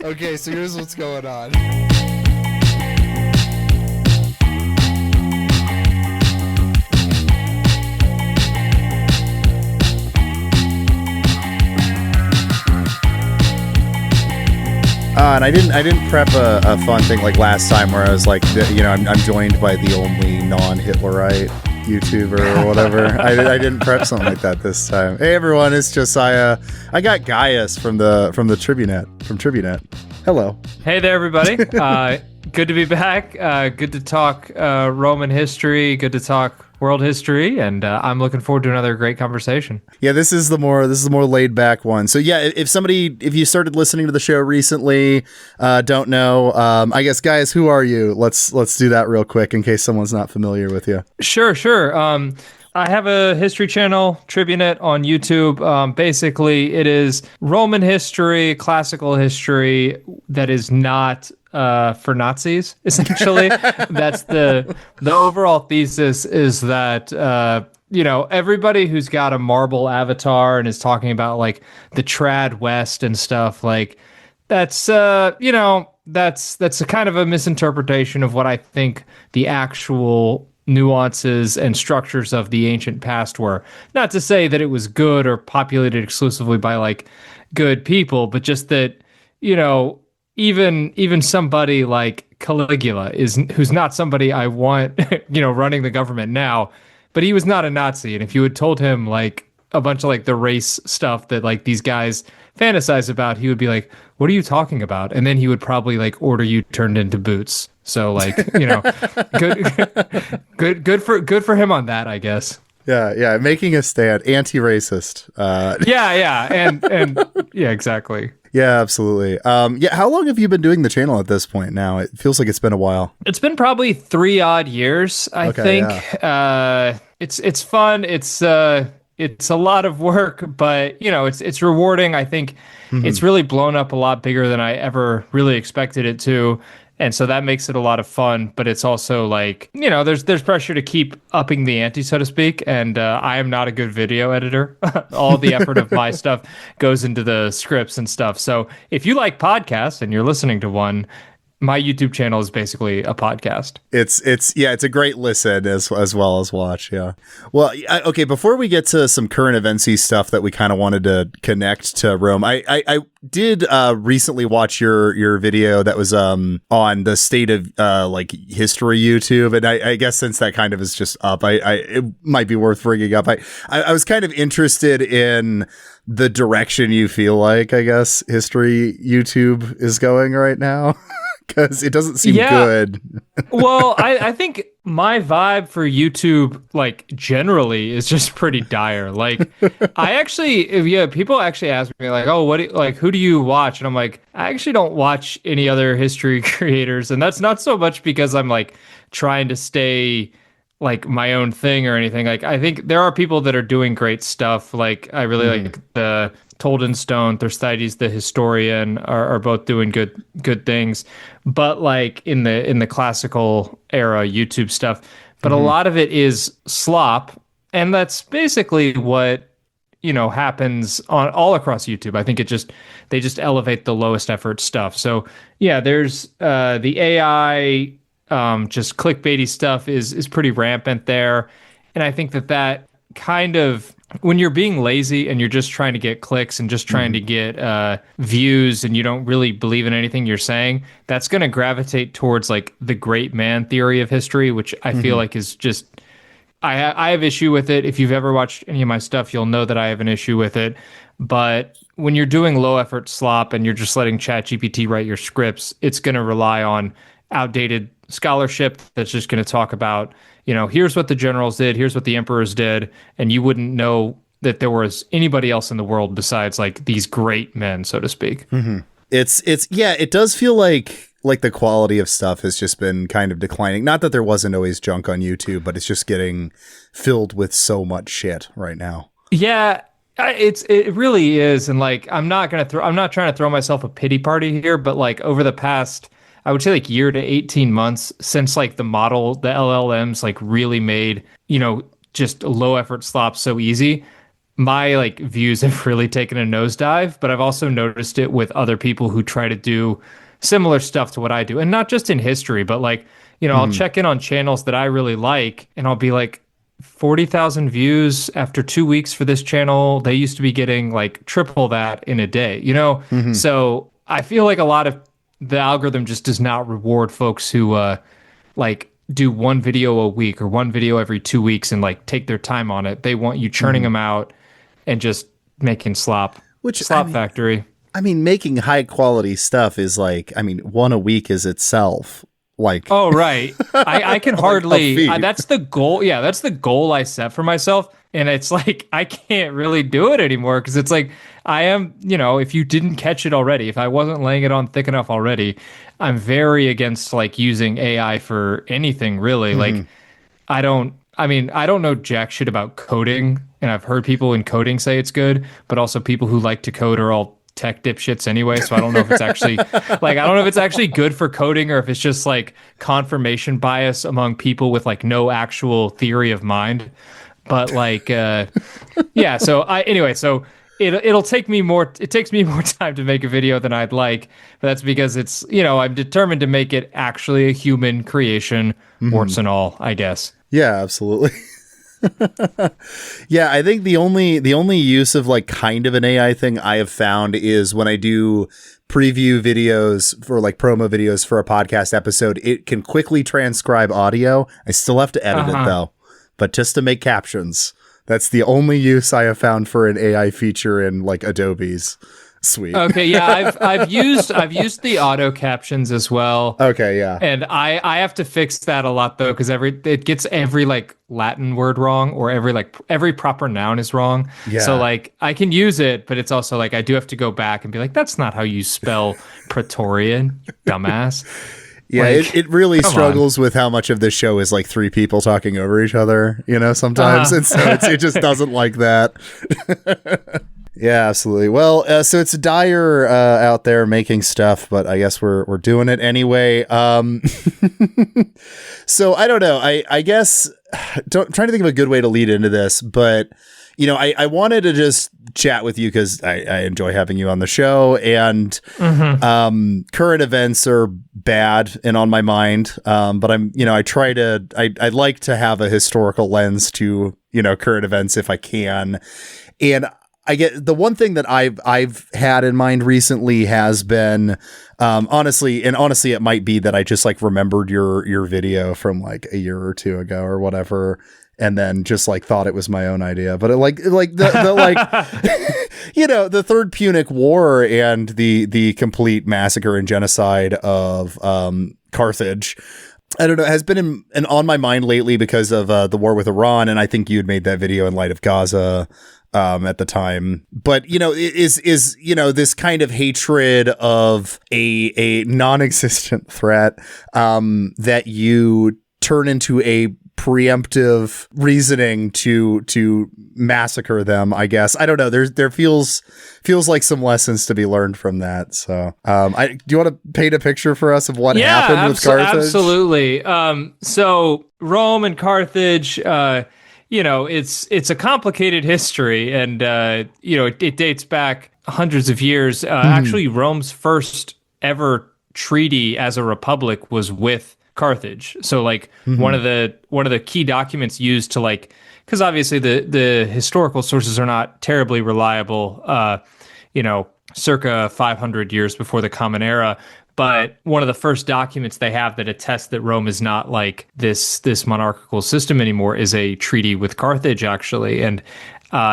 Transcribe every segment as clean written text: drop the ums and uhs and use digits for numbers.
Okay, so here's what's going on. And I didn't prep a fun thing like last time where I was like, I'm joined by the only non-Hitlerite YouTuber or whatever. I didn't prep something like that this time. Hey everyone, it's Josiah. I got Gaius from the Tribunate. Hello. Hey there, everybody. Good to be back. Good to talk Roman history. Good to talk world history, and I'm looking forward to another great conversation. Yeah, this is the more laid back one. So yeah, if you started listening to the show recently, don't know, I guess, guys, who are you? Let's do that real quick in case someone's not familiar with you. Sure. I have a history channel, Tribunate, on YouTube. Basically, it is Roman history, classical history that is not for Nazis, essentially. That's the overall thesis, is that everybody who's got a marble avatar and is talking about like the trad West and stuff, like that's that's a kind of a misinterpretation of what I think the actual nuances and structures of the ancient past were. Not to say that it was good or populated exclusively by like good people, but just that, even somebody like Caligula who's not somebody I want, running the government now, but he was not a Nazi. And if you had told him like a bunch of like the race stuff that like these guys fantasize about, he would be like, what are you talking about? And then he would probably like order you turned into boots. So like, good for him on that, I guess. Yeah, making a stand, anti-racist. And yeah, exactly. Yeah, absolutely. How long have you been doing the channel at this point now? It feels like it's been a while. It's been probably 3 odd years, I think. Yeah. It's fun. It's a lot of work, but it's rewarding. I think it's really blown up a lot bigger than I ever really expected it to. And so that makes it a lot of fun, but it's also like, there's pressure to keep upping the ante, so to speak. And I am not a good video editor. All the effort of my stuff goes into the scripts and stuff. So if you like podcasts and you're listening to one, my YouTube channel is basically a podcast. It's a great listen as well as watch. Yeah. Well, okay. Before we get to some current eventsy stuff that we kind of wanted to connect to Rome, I did recently watch your video that was on the state of like history YouTube, and I guess since that kind of is just up, it might be worth bringing up. I was kind of interested in the direction you feel like, I guess, history YouTube is going right now. Because it doesn't seem good. Well, I think my vibe for YouTube, like, generally is just pretty dire. Like, people actually ask me, like, oh, who do you watch? And I'm like, I actually don't watch any other history creators. And that's not so much because I'm, like, trying to stay, like, my own thing or anything. Like, I think there are people that are doing great stuff. Like, I really like the Toldenstone, Thucydides the historian are both doing good things, but like in the classical era YouTube stuff, but a lot of it is slop, and that's basically what happens on all across YouTube. I think they just elevate the lowest effort stuff. So yeah, there's the AI just clickbaity stuff is pretty rampant there, and I think that kind of, when you're being lazy and you're just trying to get clicks and just trying to get views, and you don't really believe in anything you're saying, that's going to gravitate towards like the great man theory of history, which I feel like is just, I have issue with it. If you've ever watched any of my stuff, you'll know that I have an issue with it. But when you're doing low effort slop and you're just letting ChatGPT write your scripts, it's going to rely on outdated scholarship that's just going to talk about, here's what the generals did, here's what the emperors did, and you wouldn't know that there was anybody else in the world besides like these great men, so to speak. It does feel like the quality of stuff has just been kind of declining. Not that there wasn't always junk on YouTube, but it's just getting filled with so much shit right now. Yeah, it really is. And like, I'm not trying to throw myself a pity party here, but like over the past, I would say like year to 18 months since like the LLMs like really made, just low effort slop so easy, my like views have really taken a nosedive, but I've also noticed it with other people who try to do similar stuff to what I do. And not just in history, but like, I'll check in on channels that I really like and I'll be like 40,000 views after 2 weeks for this channel. They used to be getting like triple that in a day, So I feel like a lot of the algorithm just does not reward folks who like do one video a week or one video every 2 weeks and like take their time on it. They want you churning them out and just making slop factory. I mean, making high quality stuff is like, one a week is itself. Like, oh, right. I can hardly, feat. That's the goal. Yeah, that's the goal I set for myself. And it's like, I can't really do it anymore because it's like, I am, if you didn't catch it already, if I wasn't laying it on thick enough already, I'm very against like using AI for anything really. Like, I don't know jack shit about coding. And I've heard people in coding say it's good, but also people who like to code are all tech dipshits anyway, so I don't know if it's actually good for coding or if it's just like confirmation bias among people with like no actual theory of mind. But like yeah, so it'll take me more, it takes me more time to make a video than I'd like, but that's because it's, I'm determined to make it actually a human creation, warts and all, I guess. Yeah, absolutely. Yeah, I think the only use of like kind of an AI thing I have found is when I do preview videos for like promo videos for a podcast episode. It can quickly transcribe audio. I still have to edit it though, but just to make captions. That's the only use I have found for an AI feature in like Adobe's suite. Okay, yeah, I've used the auto captions as well. Okay, yeah. And I have to fix that a lot though, because it gets every like Latin word wrong, or every proper noun is wrong. Yeah. So like I can use it, but it's also like I do have to go back and be like, that's not how you spell Praetorian, dumbass. Yeah, like, it really struggles with how much of this show is like three people talking over each other, sometimes. And so it just doesn't like that. Yeah, absolutely. Well, so it's Dyer out there making stuff, but I guess we're doing it anyway. So I don't know. I guess trying to think of a good way to lead into this, but I wanted to just chat with you because I enjoy having you on the show, and current events are bad and on my mind. But I'd like to have a historical lens to, current events if I can. And I get the one thing that I've had in mind recently has been, honestly, it might be that I just like remembered your video from like a year or two ago or whatever, and then just like thought it was my own idea. But the Third Punic War and the complete massacre and genocide of Carthage, I don't know, has been on my mind lately because of the war with Iran, and I think you had made that video in light of Gaza at the time. But is this kind of hatred of a non-existent threat that you turn into a preemptive reasoning to massacre them, I guess. I don't know. There feels like some lessons to be learned from that. So do you want to paint a picture for us of what happened with Carthage? Absolutely. So Rome and Carthage, it's a complicated history, and it dates back hundreds of years. Actually, Rome's first ever treaty as a republic was with Carthage. So like one of the key documents used to like, because obviously the historical sources are not terribly reliable, circa 500 years before the Common Era. But one of the first documents they have that attests that Rome is not like this monarchical system anymore is a treaty with Carthage, actually. And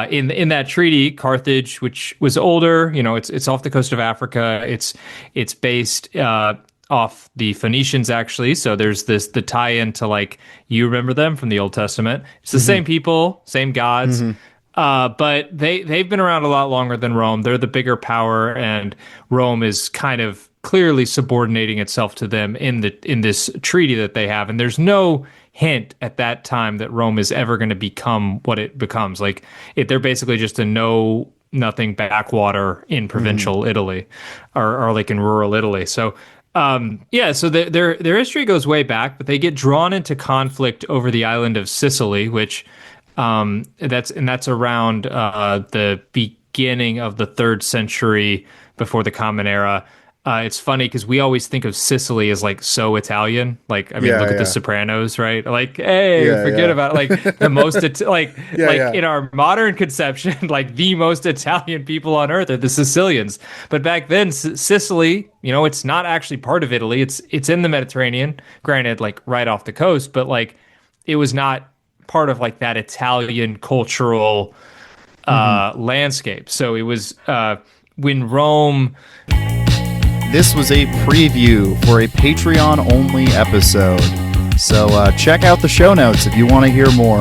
in that treaty, Carthage, which was older, it's off the coast of Africa. It's based off the Phoenicians, actually. So there's the tie-in to like, you remember them from the Old Testament. It's the same people, same gods. But they've been around a lot longer than Rome. They're the bigger power, and Rome is kind of clearly subordinating itself to them in this treaty that they have. And there's no hint at that time that Rome is ever going to become what it becomes. Like they're basically just a nothing backwater in provincial Italy, or like in rural Italy. So so their history goes way back, but they get drawn into conflict over the island of Sicily, which That's around the beginning of the 3rd century before the Common Era. It's funny because we always think of Sicily as like so Italian. Like, I mean, look at The Sopranos, right? Like, hey, forget about it. Like the most in our modern conception, like the most Italian people on earth are the Sicilians. But back then, Sicily, it's not actually part of Italy. It's in the Mediterranean, granted, like right off the coast, but like it was not part of like that Italian cultural landscape. So it was when Rome. This was a preview for a Patreon-only episode, so check out the show notes if you want to hear more.